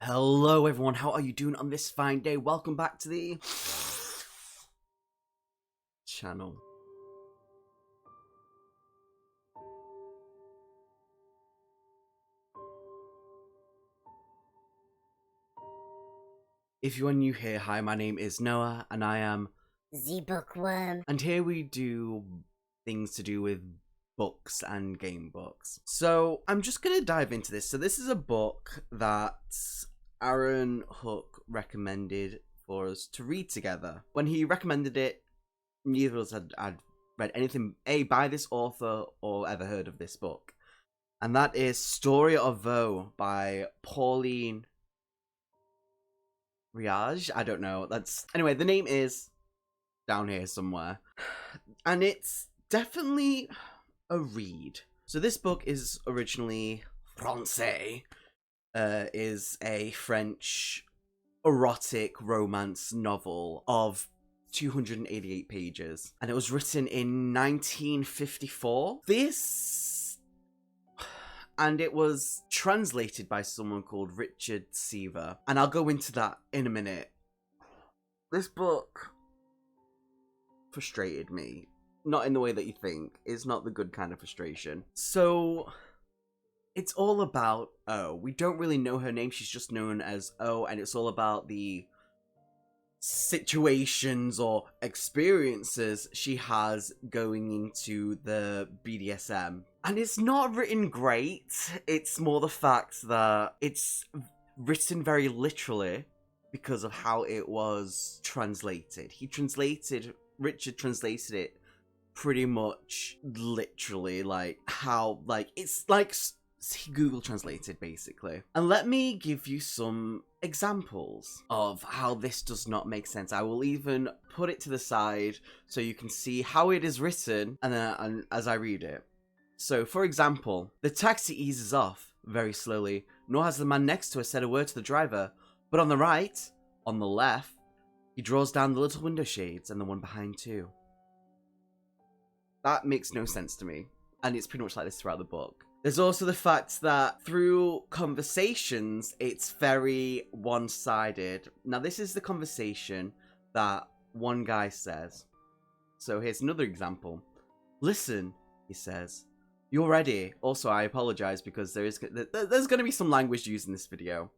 Hello everyone, how are you doing on this fine day? Welcome back to the channel. If you are new here, hi, my name is Noah and I am The Bookworm. And here we do things to do with books and game books. So I'm just gonna dive into this. So this is a book that Aaron Hook recommended for us to read together. When he recommended it, neither of us had read anything by this author or ever heard of this book. And that is Story of Vaux by Pauline Riage. I don't know. Anyway, the name is down here somewhere. And it's definitely a read. So this book is originally Francais. Is a French erotic romance novel of 288 pages, and it was written in 1954. And it was translated by someone called Richard Seaver, and I'll go into that in a minute. This book frustrated me, not in the way that you think. It's not the good kind of frustration. So it's all about O. We don't really know her name, she's just known as O, and it's all about the situations or experiences she has going into the BDSM. And it's not written great, it's more the fact that it's written very literally because of how it was translated. Richard translated it pretty much literally, it's like Google translated, basically. And let me give you some examples of how this does not make sense. I will even put it to the side so you can see how it is written and as I read it. So, for example, the taxi eases off very slowly, nor has the man next to her said a word to the driver. But on the right, on the left, he draws down the little window shades and the one behind too. That makes no sense to me. And it's pretty much like this throughout the book. There's also the fact that through conversations, it's very one-sided. Now, this is the conversation that one guy says. So here's another example. Listen, he says. You're ready. Also, I apologize because there's going to be some language used in this video.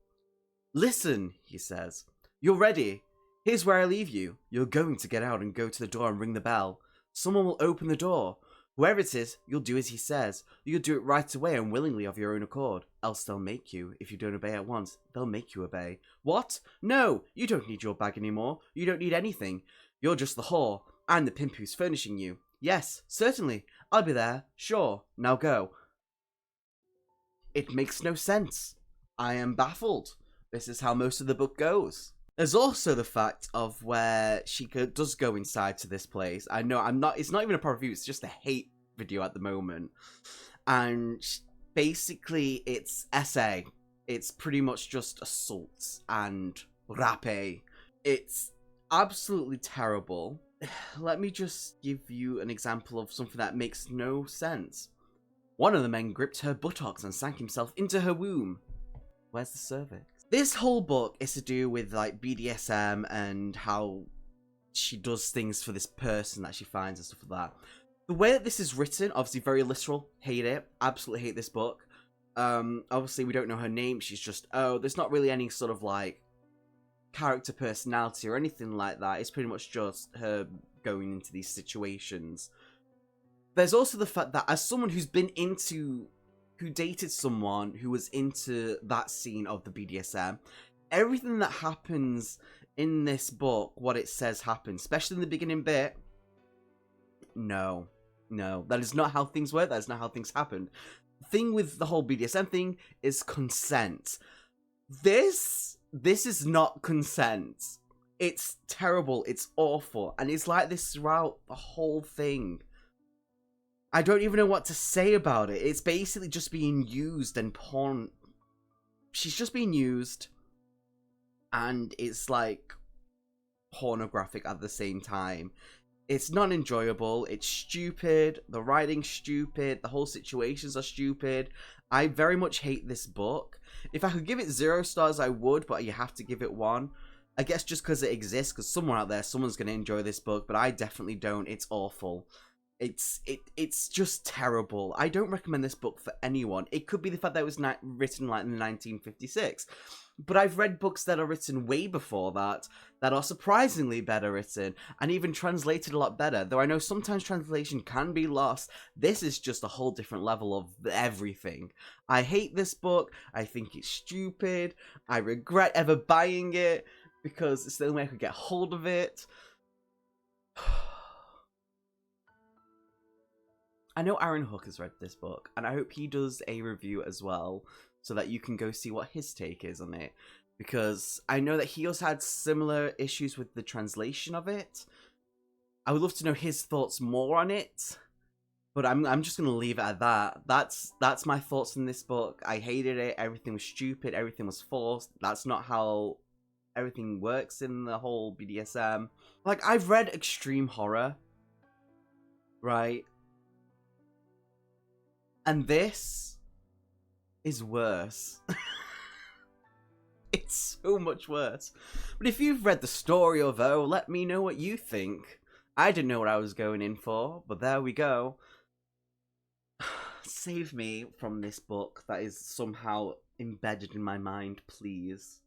Listen, he says. You're ready. Here's where I leave you. You're going to get out and go to the door and ring the bell. Someone will open the door. Whoever it is, you'll do as he says. You'll do it right away and willingly of your own accord. Else they'll make you. If you don't obey at once, they'll make you obey. What? No, you don't need your bag anymore. You don't need anything. You're just the whore. I'm the pimp who's furnishing you. Yes, certainly. I'll be there. Sure. Now go. It makes no sense. I am baffled. This is how most of the book goes. There's also the fact of where she does go inside to this place. I know it's not even a proper review, it's just a hate video at the moment. And basically it's SA. It's pretty much just assault and rape. It's absolutely terrible. Let me just give you an example of something that makes no sense. One of the men gripped her buttocks and sank himself into her womb. Where's the cervix? This whole book is to do with like BDSM and how she does things for this person that she finds and stuff like that. The way that this is written, obviously very literal. Hate it. Absolutely hate this book. Obviously we don't know her name. She's just, there's not really any sort of like character personality or anything like that. It's pretty much just her going into these situations. There's also the fact that as someone who dated someone who was into that scene of the BDSM, everything that happens in this book, what it says happens, especially in the beginning bit, no, that is not how things work, that is not how things happen. The thing with the whole BDSM thing is consent. This is not consent. It's terrible, it's awful, and it's like this throughout the whole thing. I don't even know what to say about it. It's basically just being used and porn. She's just being used. And it's like pornographic at the same time. It's not enjoyable. It's stupid. The writing's stupid. The whole situations are stupid. I very much hate this book. If I could give it 0 stars, I would, but you have to give it 1. I guess just because it exists, because somewhere out there, someone's going to enjoy this book, but I definitely don't. It's awful. It's just terrible. I don't recommend this book for anyone. It could be the fact that it was written like in 1956. But I've read books that are written way before that are surprisingly better written and even translated a lot better. Though I know sometimes translation can be lost, this is just a whole different level of everything. I hate this book. I think it's stupid. I regret ever buying it because it's the only way I could get hold of it. I know Aaron Hook has read this book, and I hope he does a review as well, so that you can go see what his take is on it. Because I know that he also had similar issues with the translation of it. I would love to know his thoughts more on it, but I'm just going to leave it at that. That's my thoughts on this book. I hated it. Everything was stupid. Everything was forced. That's not how everything works in the whole BDSM. Like, I've read extreme horror, right? And this is worse. It's so much worse. But if you've read the story, although, let me know what you think. I didn't know what I was going in for, but there we go. Save me from this book that is somehow embedded in my mind, please.